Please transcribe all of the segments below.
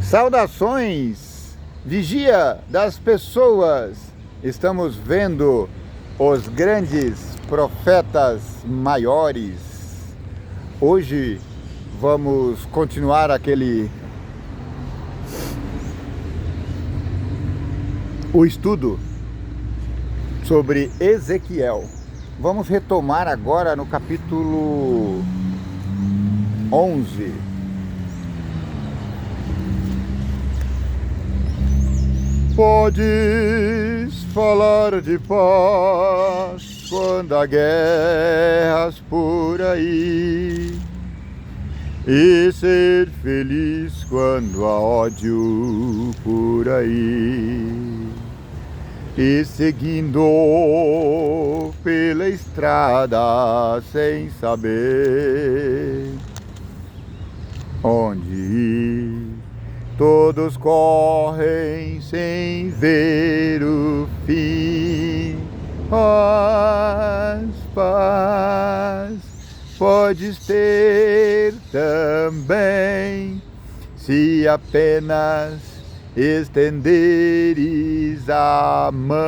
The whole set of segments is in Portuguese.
Saudações, vigia das pessoas. Estamos vendo os grandes profetas maiores. Hoje vamos continuar o estudo sobre Ezequiel. Vamos retomar agora no capítulo 11. Podes falar de paz quando há guerras por aí, e ser feliz quando há ódio por aí, e seguindo pela estrada sem saber onde ir. Todos correm sem ver o fim. Paz podes ter também, se apenas estenderes a mão.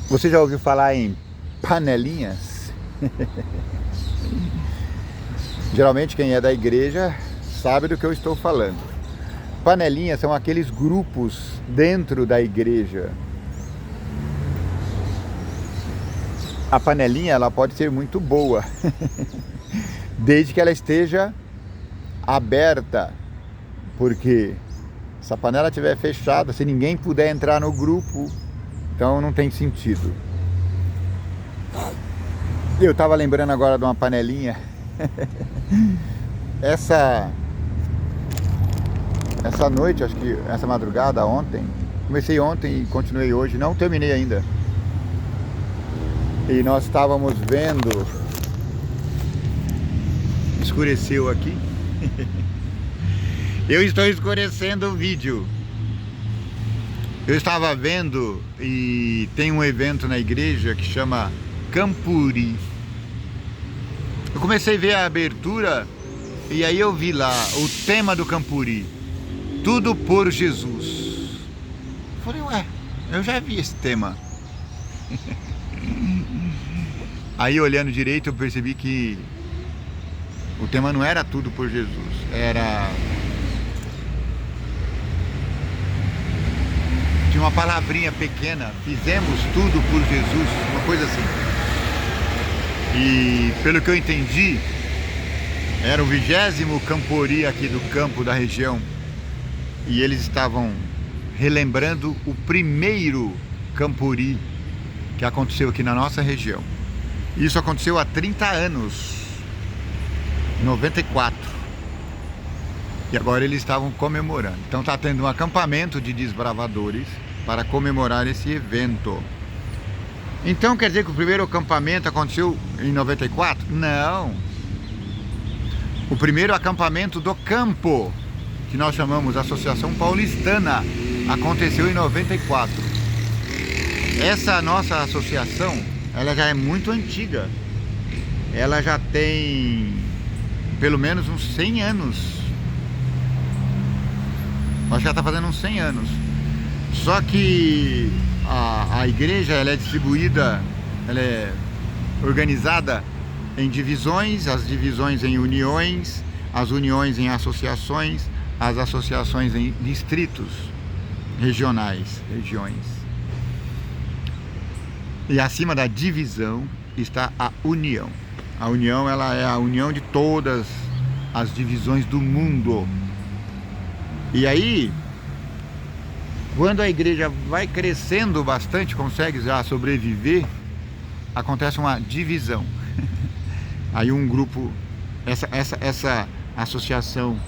Você já ouviu falar em panelinhas? Geralmente quem é da igreja sabe do que eu estou falando. Panelinhas são aqueles grupos dentro da igreja. A panelinha ela pode ser muito boa, desde que ela esteja aberta, porque se a panela estiver fechada, se ninguém puder entrar no grupo, então não tem sentido. Eu estava lembrando agora de uma panelinha. Essa noite, acho que essa madrugada, ontem, comecei ontem e continuei hoje, não terminei ainda. E nós estávamos vendo, escureceu aqui. Eu estou escurecendo o vídeo. Eu estava vendo e tem um evento na igreja que chama Campuri. Eu comecei a ver a abertura e aí eu vi lá o tema do Campuri: tudo por Jesus. Falei, ué, eu já vi esse tema. Aí olhando direito eu percebi que o tema não era tudo por Jesus, era... tinha uma palavrinha pequena, fizemos tudo por Jesus, uma coisa assim. E pelo que eu entendi, era o 20º Campuri aqui do campo da região, e eles estavam relembrando o primeiro Campuri que aconteceu aqui na nossa região. Isso aconteceu há 30 anos, em 94. E agora eles estavam comemorando. Então está tendo um acampamento de desbravadores para comemorar esse evento. Então quer dizer que o primeiro acampamento aconteceu em 94? Não. O primeiro acampamento do campo, que nós chamamos Associação Paulistana, aconteceu em 94. Essa nossa associação, ela já é muito antiga. Ela já tem pelo menos uns 100 anos. Acho que já está fazendo uns 100 anos. Só que a igreja ela é distribuída, ela é organizada em divisões, as divisões em uniões, as uniões em associações, as associações em distritos regionais, regiões. E acima da divisão está a união. A união ela é a união de todas as divisões do mundo. E aí, quando a igreja vai crescendo bastante, consegue já sobreviver, acontece uma divisão. Aí um grupo, essa associação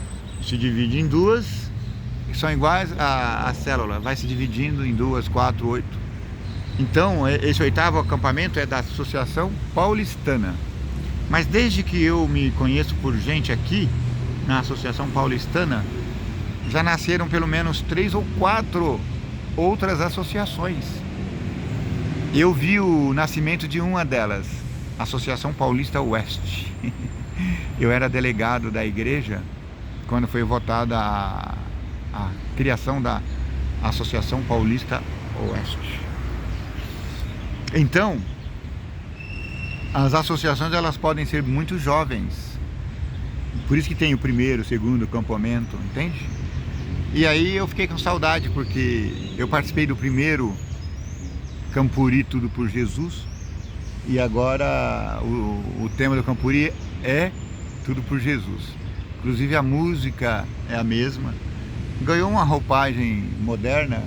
se divide em duas, que são iguais à célula, vai se dividindo em 2, 4, 8. Então, esse 8º acampamento é da Associação Paulistana. Mas desde que eu me conheço por gente aqui, na Associação Paulistana, já nasceram pelo menos 3 ou 4 outras associações. Eu vi o nascimento de uma delas, Associação Paulista Oeste. Eu era delegado da igreja quando foi votada a criação da Associação Paulista Oeste. Então, as associações elas podem ser muito jovens. Por isso que tem o primeiro, o segundo campamento, entende? E aí eu fiquei com saudade, porque eu participei do primeiro Campuri Tudo por Jesus. E agora o tema do Campuri é Tudo por Jesus. Inclusive a música é a mesma. Ganhou uma roupagem moderna,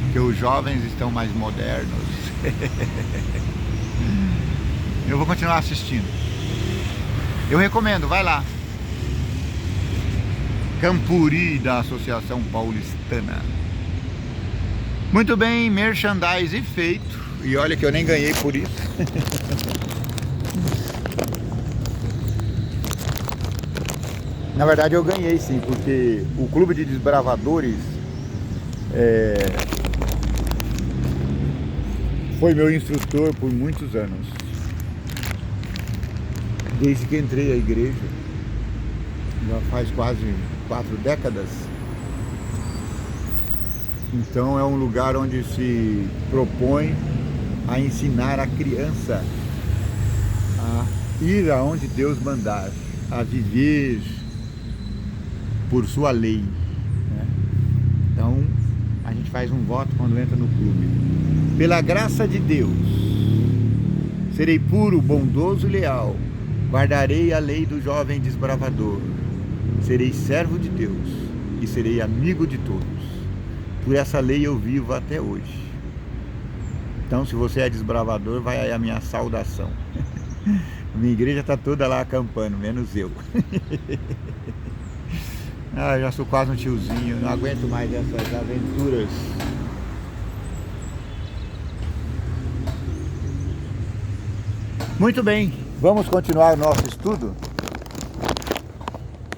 porque os jovens estão mais modernos. Eu vou continuar assistindo. Eu recomendo, vai lá. Campuri da Associação Paulistana. Muito bem, merchandise feito. E olha que eu nem ganhei por isso. Na verdade eu ganhei sim, porque o Clube de Desbravadores foi meu instrutor por muitos anos. Desde que entrei à igreja, já faz quase 4 décadas. Então é um lugar onde se propõe a ensinar a criança a ir aonde Deus mandar, a viver por sua lei, né? Então a gente faz um voto quando entra no clube. Pela graça de Deus, serei puro, bondoso e leal, guardarei a lei do jovem desbravador, serei servo de Deus e serei amigo de todos. Por essa lei eu vivo até hoje. Então, se você é desbravador, vai aí a minha saudação. Minha igreja está toda lá acampando, menos eu. Já sou quase um tiozinho, não aguento mais essas aventuras. Muito bem, vamos continuar o nosso estudo.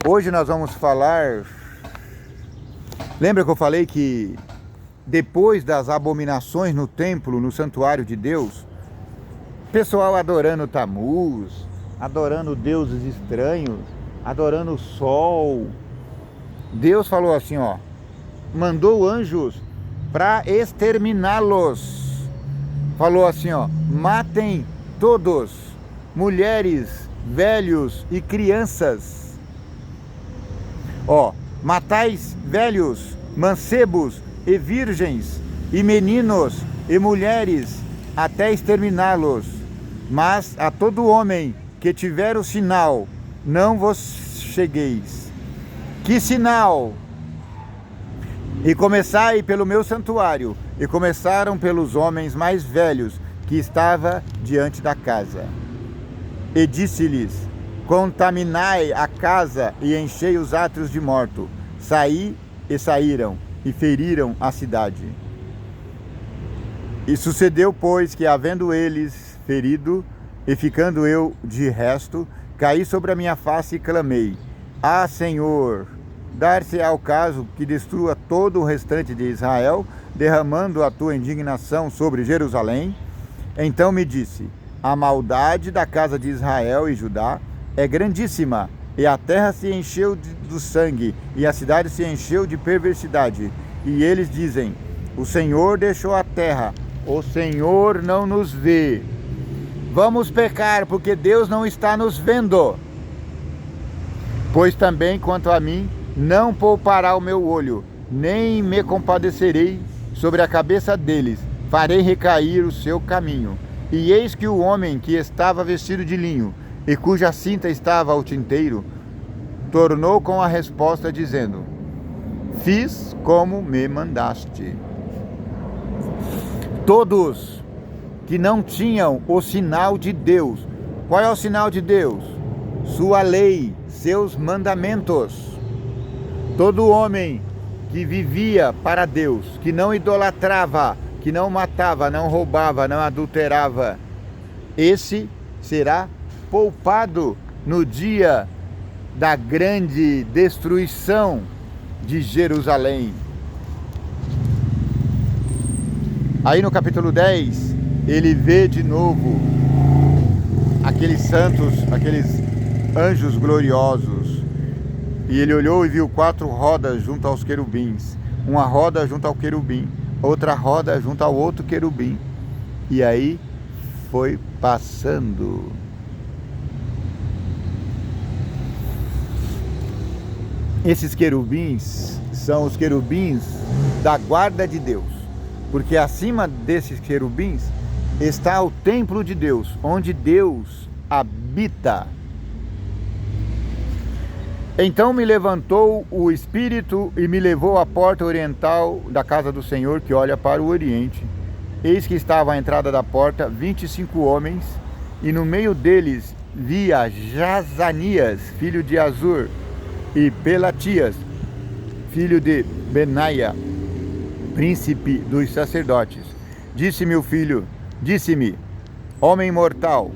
Hoje nós vamos falar... Lembra que eu falei que depois das abominações no templo, no santuário de Deus, pessoal adorando Tamuz, adorando deuses estranhos, adorando o sol, Deus falou assim, ó, mandou anjos para exterminá-los. Falou assim, ó, matem todos, mulheres, velhos e crianças. Ó, matais velhos, mancebos e virgens, e meninos e mulheres, até exterminá-los. Mas a todo homem que tiver o sinal, não vos chegueis. Que sinal? E começai pelo meu santuário. E começaram pelos homens mais velhos que estava diante da casa. E disse-lhes, contaminai a casa e enchei os átrios de morto. Saí e saíram e feriram a cidade. E sucedeu, pois, que havendo eles ferido, e ficando eu de resto, caí sobre a minha face e clamei, ah, Senhor, dar-se ao caso que destrua todo o restante de Israel, derramando a tua indignação sobre Jerusalém? Então me disse, a maldade da casa de Israel e Judá é grandíssima, e a terra se encheu do sangue, e a cidade se encheu de perversidade. E eles dizem, o Senhor deixou a terra, o Senhor não nos vê. Vamos pecar, porque Deus não está nos vendo. Pois também, quanto a mim, não poupará o meu olho, nem me compadecerei sobre a cabeça deles, farei recair o seu caminho. E eis que o homem que estava vestido de linho, e cuja cinta estava ao tinteiro, tornou com a resposta dizendo, fiz como me mandaste. Todos que não tinham o sinal de Deus. Qual é o sinal de Deus? Sua lei, seus mandamentos. Todo homem que vivia para Deus, que não idolatrava, que não matava, não roubava, não adulterava, esse será poupado no dia da grande destruição de Jerusalém. Aí no capítulo 10, ele vê de novo aqueles santos, aqueles anjos gloriosos. E ele olhou e viu 4 rodas junto aos querubins. Uma roda junto ao querubim, outra roda junto ao outro querubim. E aí foi passando. Esses querubins são os querubins da guarda de Deus, porque acima desses querubins está o templo de Deus, onde Deus habita. Então me levantou o Espírito e me levou à porta oriental da casa do Senhor, que olha para o oriente. Eis que estava à entrada da porta 25 homens, e no meio deles via Jazanias, filho de Azur, e Pelatias, filho de Benaia, príncipe dos sacerdotes. Disse-me o filho, disse-me, homem mortal,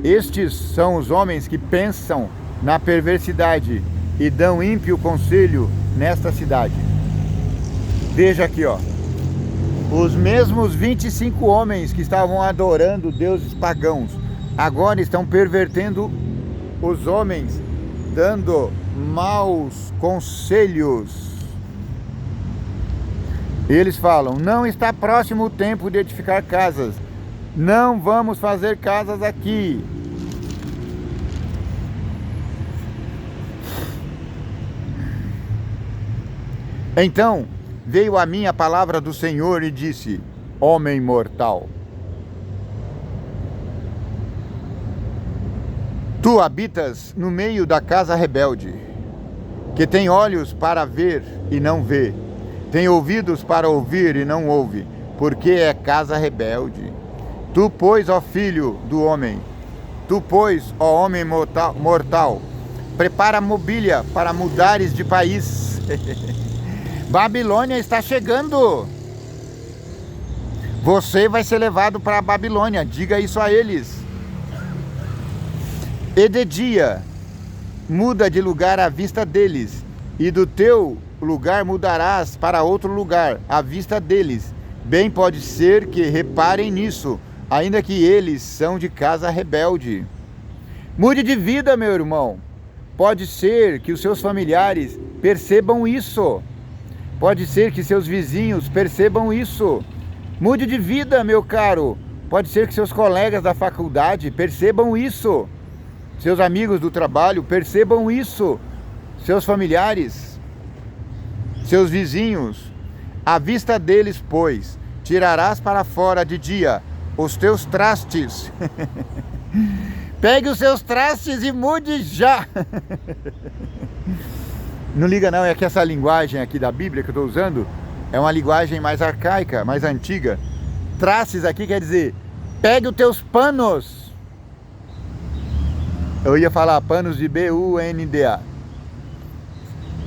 estes são os homens que pensam na perversidade e dão ímpio conselho nesta cidade. Veja aqui, ó, os mesmos 25 homens que estavam adorando deuses pagãos, agora estão pervertendo os homens, dando maus conselhos. Eles falam, não está próximo o tempo de edificar casas, não vamos fazer casas aqui. Então veio a mim a palavra do Senhor e disse, homem mortal, tu habitas no meio da casa rebelde, que tem olhos para ver e não vê, tem ouvidos para ouvir e não ouve, porque é casa rebelde. Tu, pois, ó filho do homem, tu, pois, ó homem mortal, prepara mobília para mudares de país. Babilônia está chegando. Você vai ser levado para a Babilônia, diga isso a eles. E de dia muda de lugar à vista deles, e do teu lugar mudarás para outro lugar à vista deles. Bem pode ser que reparem nisso, ainda que eles são de casa rebelde. Mude de vida, meu irmão. Pode ser que os seus familiares percebam isso. Pode ser que seus vizinhos percebam isso. Mude de vida, meu caro. Pode ser que seus colegas da faculdade percebam isso. Seus amigos do trabalho percebam isso. Seus familiares, seus vizinhos. À vista deles, pois, tirarás para fora de dia os teus trastes. Pegue os seus trastes e mude já. Não liga não, é que essa linguagem aqui da Bíblia que eu estou usando é uma linguagem mais arcaica, mais antiga. Trastes aqui quer dizer, pegue os teus panos. Eu ia falar panos de B-U-N-D-A,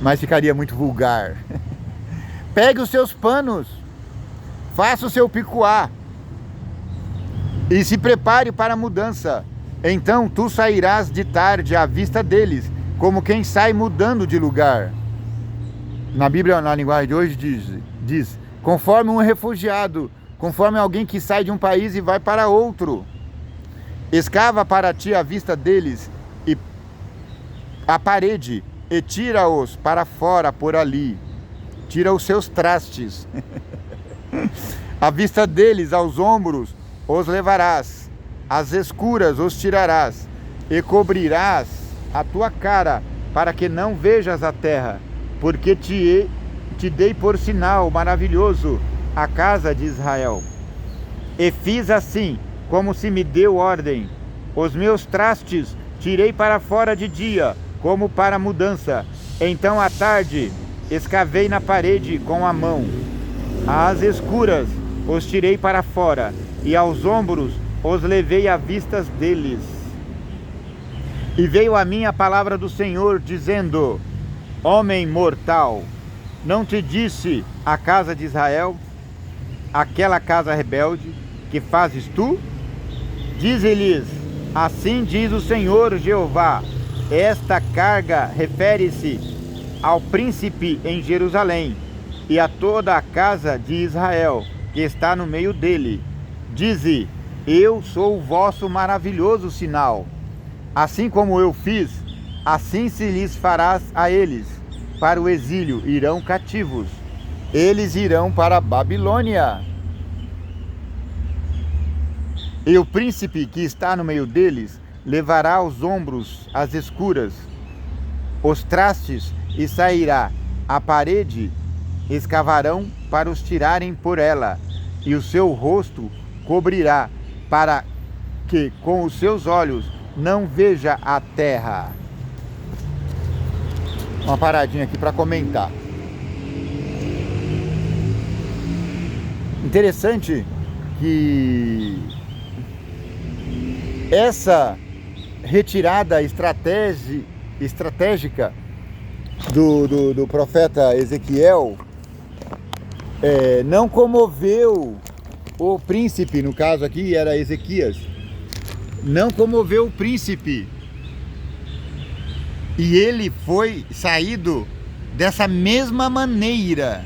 mas ficaria muito vulgar. Pegue os seus panos, faça o seu picuá e se prepare para a mudança. Então tu sairás de tarde à vista deles, como quem sai mudando de lugar. Na Bíblia, na linguagem de hoje, diz conforme um refugiado, conforme alguém que sai de um país e vai para outro. Escava para ti a vista deles e a parede, e tira-os para fora por ali. Tira os seus trastes. À vista deles, aos ombros, os levarás, às escuras os tirarás, e cobrirás a tua cara, para que não vejas a terra, porque te dei por sinal maravilhoso a casa de Israel. E fiz assim, como se me deu ordem. Os meus trastes tirei para fora de dia, como para mudança. Então à tarde escavei na parede com a mão. Às escuras os tirei para fora, e aos ombros os levei à vistas deles. E veio a mim a palavra do Senhor, dizendo, homem mortal, não te disse a casa de Israel, aquela casa rebelde, que fazes tu? Dize-lhes, assim diz o Senhor Jeová, esta carga refere-se ao príncipe em Jerusalém, e a toda a casa de Israel, que está no meio dele. Dize: eu sou o vosso maravilhoso sinal. Assim como eu fiz, assim se lhes farás a eles. Para o exílio irão cativos. Eles irão para a Babilônia. E o príncipe que está no meio deles levará aos ombros as escuras, os trastes, e sairá à parede, escavarão para os tirarem por ela, e o seu rosto cobrirá, para que com os seus olhos não veja a terra. Uma paradinha aqui para comentar. Interessante que essa retirada estratégica do profeta Ezequiel não comoveu o príncipe, no caso aqui era Ezequias, não comoveu o príncipe, e ele foi saído dessa mesma maneira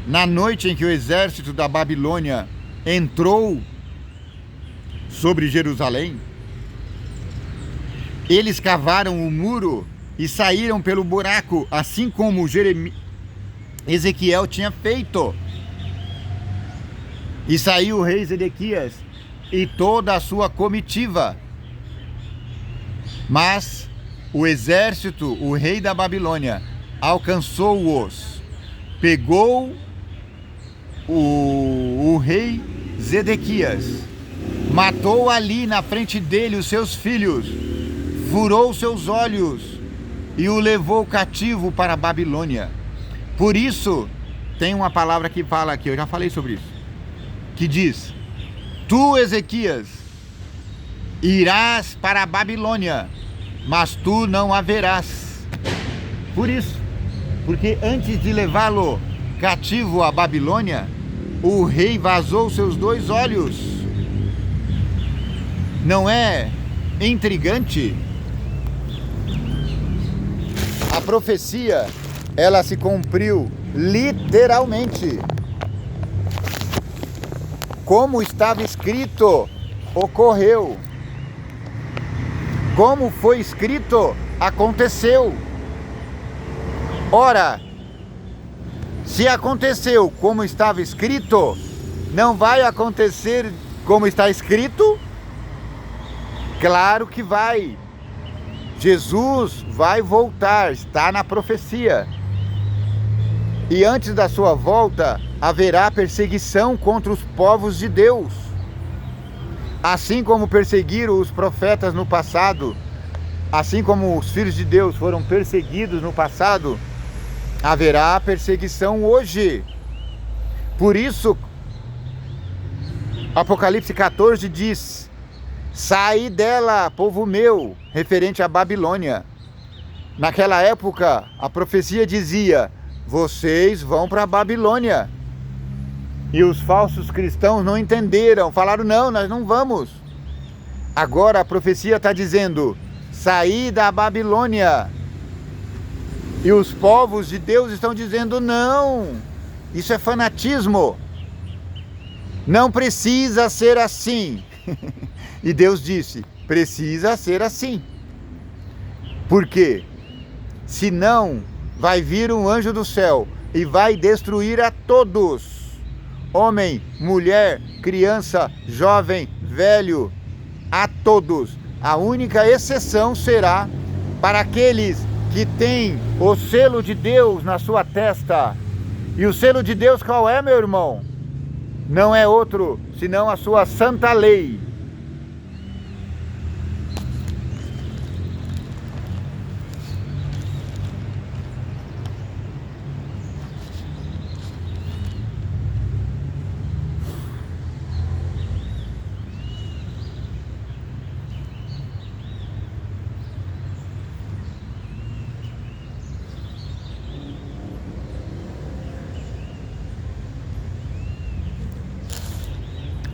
na noite em que o exército da Babilônia entrou sobre Jerusalém. Eles cavaram o muro e saíram pelo buraco, assim como Ezequiel tinha feito. E saiu o rei Zedequias e toda a sua comitiva. Mas o exército, o rei da Babilônia, alcançou-os, pegou o rei Zedequias, matou ali na frente dele os seus filhos, furou seus olhos e o levou cativo para a Babilônia. Por isso, tem uma palavra que fala aqui, eu já falei sobre isso, que diz: tu, Ezequias, irás para a Babilônia, mas tu não a verás. Por isso, porque antes de levá-lo cativo à Babilônia, o rei vazou seus 2 olhos. Não é intrigante? A profecia, ela se cumpriu literalmente. Como estava escrito, ocorreu. Como foi escrito, aconteceu. Ora, se aconteceu como estava escrito, não vai acontecer como está escrito? Claro que vai. Jesus vai voltar, está na profecia. E antes da sua volta, haverá perseguição contra os povos de Deus. Assim como perseguiram os profetas no passado, assim como os filhos de Deus foram perseguidos no passado, haverá perseguição hoje. Por isso, Apocalipse 14 diz: sai dela, povo meu, referente à Babilônia. Naquela época, a profecia dizia: vocês vão para a Babilônia. E os falsos cristãos não entenderam, falaram: não, nós não vamos. Agora a profecia está dizendo: saí da Babilônia. E os povos de Deus estão dizendo: não, isso é fanatismo. Não precisa ser assim. E Deus disse: precisa ser assim. Por quê? Senão vai vir um anjo do céu e vai destruir a todos. Homem, mulher, criança, jovem, velho, a todos. A única exceção será para aqueles que têm o selo de Deus na sua testa. E o selo de Deus qual é, meu irmão? Não é outro, senão a sua santa lei.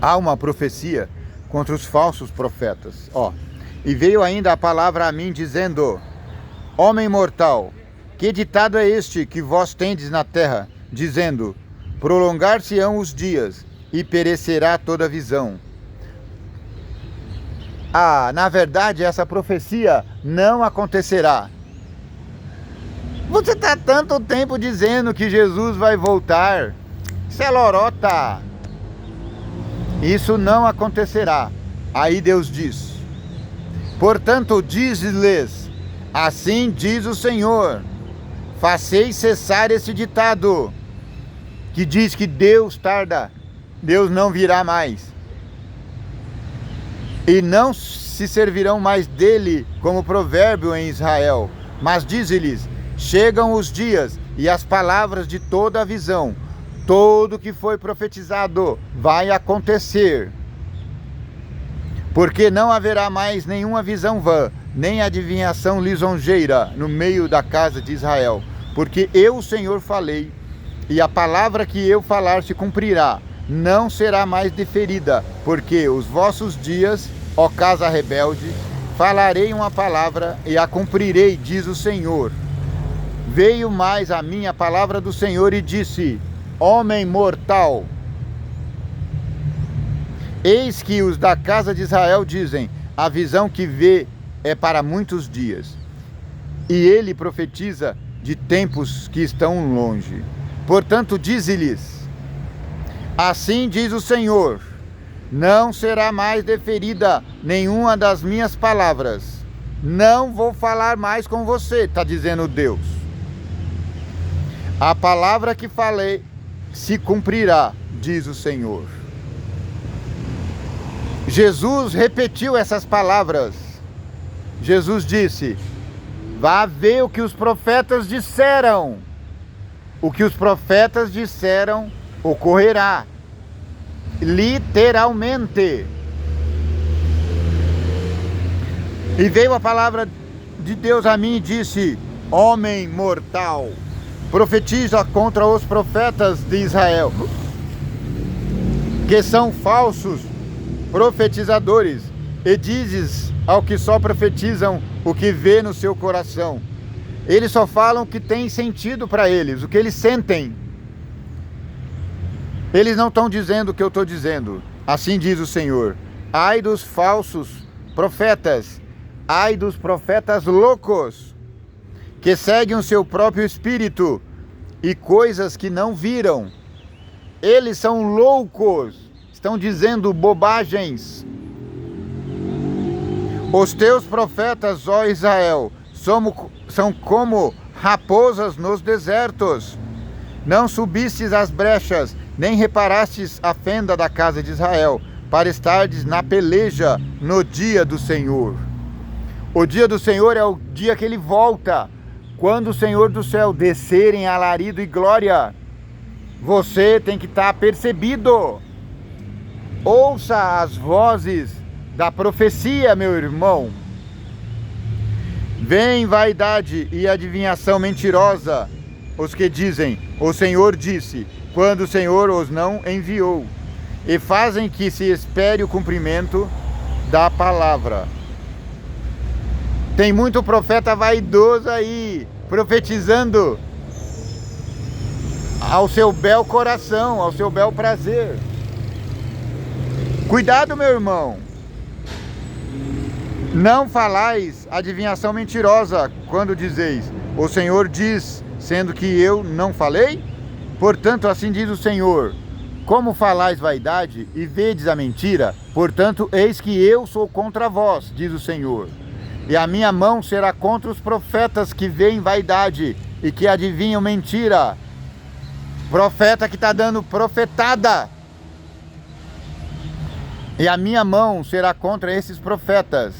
Há uma profecia contra os falsos profetas. E veio ainda a palavra a mim, dizendo: homem mortal, que ditado é este que vós tendes na terra, dizendo: prolongar-se-ão os dias, e perecerá toda visão. Na verdade, essa profecia não acontecerá. Você está tanto tempo dizendo que Jesus vai voltar. Isso é lorota. Isso não acontecerá. Aí Deus diz: portanto, diz-lhes, assim diz o Senhor, faceis cessar esse ditado, que diz que Deus tarda, Deus não virá mais. E não se servirão mais dele como provérbio em Israel, mas diz-lhes, chegam os dias e as palavras de toda a visão, tudo que foi profetizado vai acontecer. Porque não haverá mais nenhuma visão vã, nem adivinhação lisonjeira no meio da casa de Israel. Porque eu, o Senhor, falei, e a palavra que eu falar se cumprirá, não será mais deferida. Porque os vossos dias, ó casa rebelde, falarei uma palavra e a cumprirei, diz o Senhor. Veio mais a mim a palavra do Senhor e disse, homem mortal, eis que os da casa de Israel dizem, a visão que vê é para muitos dias. E ele profetiza de tempos que estão longe. Portanto, dize-lhes, assim diz o Senhor, não será mais deferida nenhuma das minhas palavras. Não vou falar mais com você, está dizendo Deus. A palavra que falei se cumprirá, diz o Senhor. Jesus repetiu essas palavras. Jesus disse, vá ver o que os profetas disseram. O que os profetas disseram ocorrerá. Literalmente. E veio a palavra de Deus a mim e disse, homem mortal, profetiza contra os profetas de Israel, que são falsos profetizadores, e dizes ao que só profetizam o que vê no seu coração. Eles só falam o que tem sentido para eles, o que eles sentem. Eles não estão dizendo o que eu estou dizendo. Assim diz o Senhor. Ai dos falsos profetas, ai dos profetas loucos, que seguem o seu próprio espírito e coisas que não viram. Eles são loucos, estão dizendo bobagens. Os teus profetas, ó Israel, são como raposas nos desertos. Não subistes às brechas, nem reparastes a fenda da casa de Israel, para estardes na peleja no dia do Senhor. O dia do Senhor é o dia que ele volta, quando o Senhor do céu descer em alarido e glória. Você tem que estar percebido. Ouça as vozes da profecia, meu irmão. Vem vaidade e adivinhação mentirosa, os que dizem, o Senhor disse, quando o Senhor os não enviou, e fazem que se espere o cumprimento da palavra. Tem muito profeta vaidoso aí, profetizando ao seu bel coração, ao seu bel prazer. Cuidado, meu irmão. Não falais adivinhação mentirosa quando dizeis, o Senhor diz, sendo que eu não falei? Portanto, assim diz o Senhor, como falais vaidade e vedes a mentira, portanto, eis que eu sou contra vós, diz o Senhor. E a minha mão será contra os profetas que veem vaidade e que adivinham mentira. Profeta que está dando profetada. E a minha mão será contra esses profetas.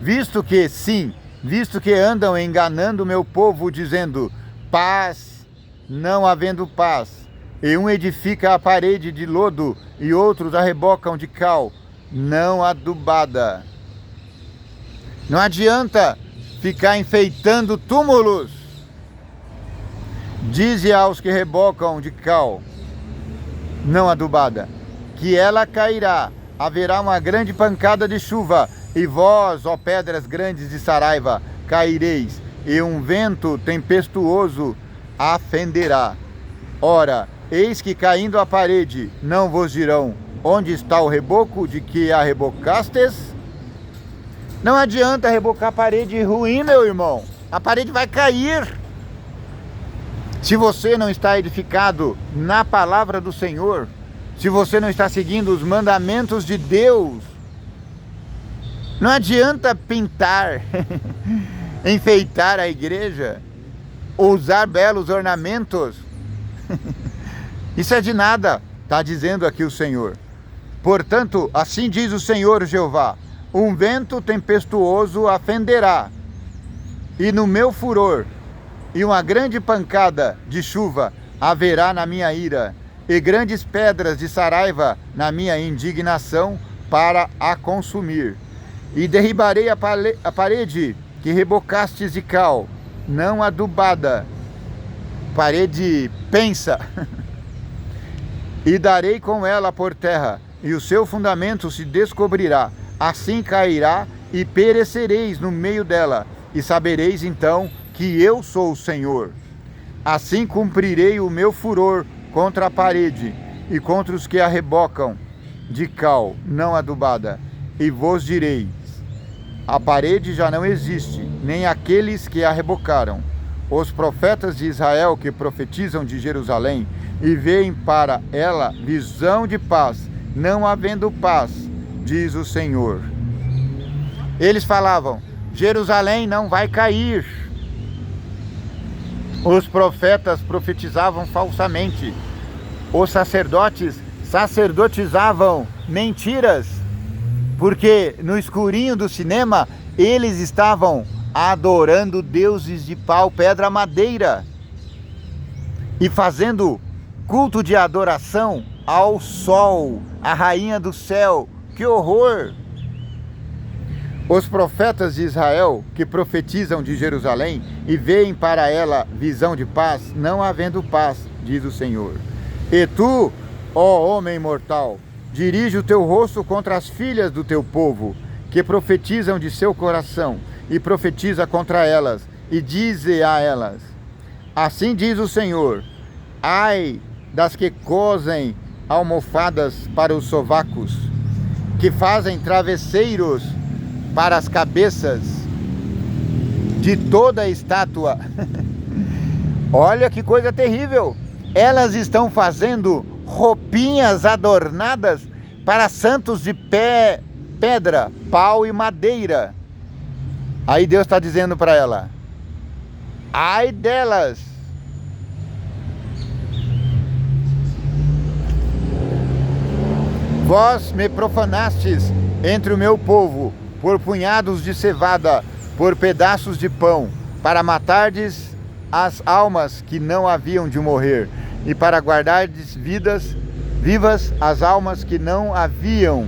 Visto que andam enganando o meu povo, dizendo, paz, não havendo paz. E um edifica a parede de lodo, e outros a rebocam de cal, não adubada. Não adianta ficar enfeitando túmulos. Dize aos que rebocam de cal, não adubada, que ela cairá, haverá uma grande pancada de chuva, e vós, ó pedras grandes de Saraiva, caireis, e um vento tempestuoso a fenderá. Ora, eis que caindo a parede, não vos dirão: onde está o reboco de que a rebocastes? Não adianta rebocar a parede ruim, meu irmão. A parede vai cair. Se você não está edificado na palavra do Senhor, se você não está seguindo os mandamentos de Deus, não adianta pintar, enfeitar a igreja, usar belos ornamentos. Isso é de nada, está dizendo aqui o Senhor. Portanto, assim diz o Senhor Jeová: um vento tempestuoso afenderá, e no meu furor, e uma grande pancada de chuva haverá na minha ira, e grandes pedras de saraiva na minha indignação para a consumir. E derribarei a parede que rebocastes de cal, não adubada, parede pensa, e darei com ela por terra, e o seu fundamento se descobrirá. Assim cairá e perecereis no meio dela, e sabereis então que eu sou o Senhor. Assim cumprirei o meu furor contra a parede e contra os que a rebocam de cal não adubada, e vos direi: a parede já não existe, nem aqueles que a rebocaram. Os profetas de Israel que profetizam de Jerusalém e veem para ela visão de paz, não havendo paz, diz o Senhor. Eles falavam: Jerusalém não vai cair. Os profetas profetizavam falsamente. Os sacerdotes sacerdotizavam mentiras, porque no escurinho do cinema eles estavam adorando deuses de pau, pedra, madeira e fazendo culto de adoração ao sol, a rainha do céu. Que horror! Os profetas de Israel que profetizam de Jerusalém e veem para ela visão de paz, não havendo paz, diz o Senhor. E tu, ó homem mortal, dirige o teu rosto contra as filhas do teu povo, que profetizam de seu coração, e profetiza contra elas, e dize a elas: assim diz o Senhor: ai das que cosem almofadas para os sovacos, que fazem travesseiros para as cabeças de toda a estátua. Olha que coisa terrível! Elas estão fazendo roupinhas adornadas para santos de pedra, pau e madeira. Aí Deus está dizendo para ela: ai delas! Vós me profanastes entre o meu povo, por punhados de cevada, por pedaços de pão, para matardes as almas que não haviam de morrer, e para guardardes vivas as almas que não haviam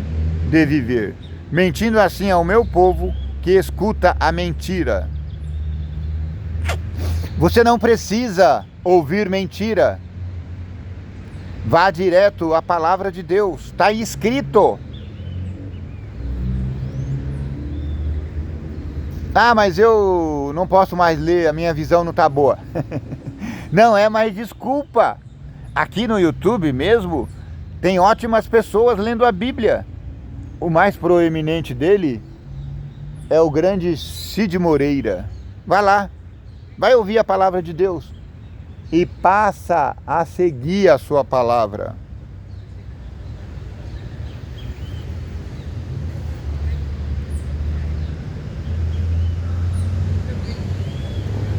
de viver, mentindo assim ao meu povo que escuta a mentira. Você não precisa ouvir mentira. Vá direto à palavra de Deus, está escrito. Ah, mas eu não posso mais ler, a minha visão não está boa. Não é mais desculpa. Aqui no YouTube mesmo, tem ótimas pessoas lendo a Bíblia. O mais proeminente dele é o grande Cid Moreira. Vai lá, vai ouvir a palavra de Deus e passa a seguir a sua palavra.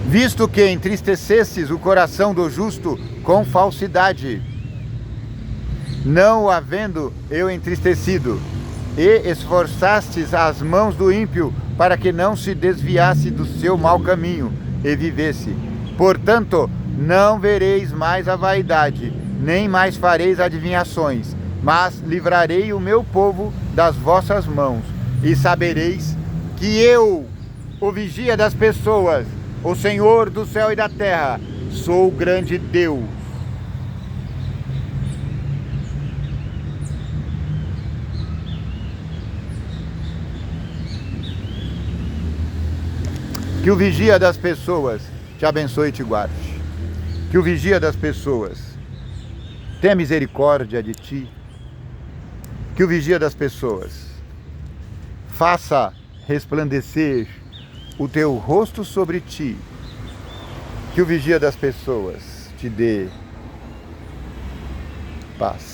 Visto que entristecestes o coração do justo com falsidade, não o havendo eu entristecido, e esforçastes as mãos do ímpio para que não se desviasse do seu mau caminho e vivesse. Portanto, não vereis mais a vaidade, nem mais fareis adivinhações, mas livrarei o meu povo das vossas mãos, e sabereis que eu, o vigia das pessoas, o Senhor do céu e da terra, sou o grande Deus. Que o vigia das pessoas te abençoe e te guarde. Que o vigia das pessoas tenha misericórdia de ti, que o vigia das pessoas faça resplandecer o teu rosto sobre ti, que o vigia das pessoas te dê paz.